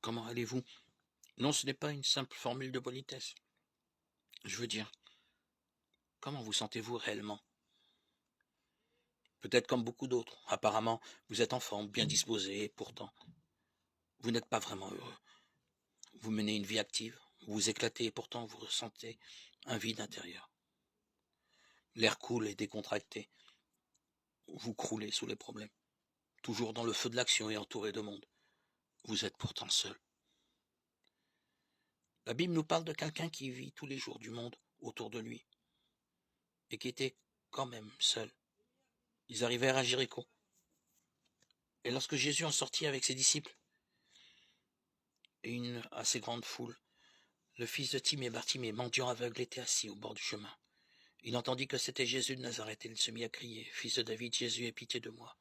comment allez-vous? Non, ce n'est pas une simple formule de politesse. Je veux dire, comment vous sentez-vous réellement? Peut-être comme beaucoup d'autres. Apparemment, vous êtes en forme, bien disposé, et pourtant, vous n'êtes pas vraiment heureux. Vous menez une vie active, vous vous éclatez, et pourtant vous ressentez un vide intérieur. L'air coule et décontracté. Vous croulez sous les problèmes. Toujours dans le feu de l'action et entouré de monde. Vous êtes pourtant seul. La Bible nous parle de quelqu'un qui vit tous les jours du monde autour de lui et qui était quand même seul. Ils arrivèrent à Jéricho. Et lorsque Jésus en sortit avec ses disciples et une assez grande foule, le fils de Timée, Bartimée, mendiant aveugle, était assis au bord du chemin. Il entendit que c'était Jésus de Nazareth et il se mit à crier, « Fils de David, Jésus, aie pitié de moi. »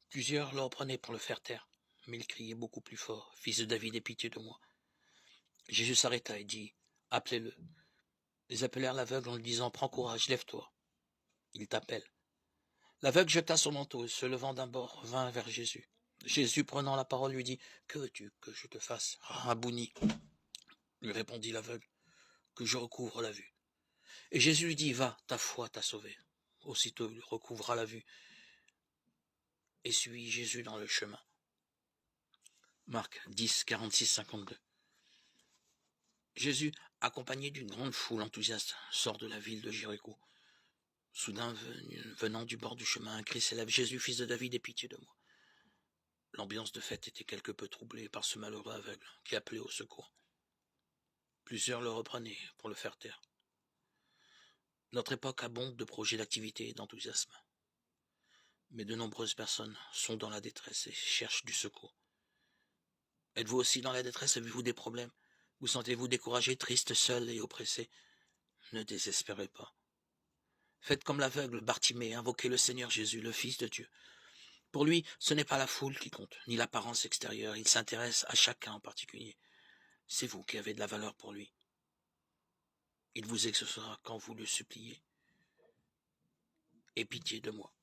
Plusieurs le reprenaient pour le faire taire, mais il criait beaucoup plus fort, « Fils de David, aie pitié de moi. » Jésus s'arrêta et dit, « Appelez-le. » Ils appelèrent l'aveugle en lui disant, « Prends courage, lève-toi. » Il t'appelle. L'aveugle jeta son manteau et se levant d'un bord vint vers Jésus. Jésus, prenant la parole, lui dit, « Que veux-tu que je te fasse, Rabouni ?» lui répondit l'aveugle, « Que je recouvre la vue. » Et Jésus lui dit, « Va, ta foi t'a sauvé. » Aussitôt il recouvra la vue et suivit Jésus dans le chemin. Marc 10, 46, 52. Jésus, accompagné d'une grande foule enthousiaste, sort de la ville de Jéricho. Soudain, venant du bord du chemin, un cri s'élève, « Jésus, fils de David, aie pitié de moi. » L'ambiance de fête était quelque peu troublée par ce malheureux aveugle qui appelait au secours. Plusieurs le reprenaient pour le faire taire. Notre époque abonde de projets d'activité et d'enthousiasme. Mais de nombreuses personnes sont dans la détresse et cherchent du secours. Êtes-vous aussi dans la détresse? Avez-vous des problèmes? Vous sentez-vous découragé, triste, seul et oppressé? Ne désespérez pas. Faites comme l'aveugle Bartimée, invoquez le Seigneur Jésus, le Fils de Dieu. Pour lui, ce n'est pas la foule qui compte, ni l'apparence extérieure, il s'intéresse à chacun en particulier. C'est vous qui avez de la valeur pour lui. Il vous exaucera quand vous le suppliez. Aie pitié de moi.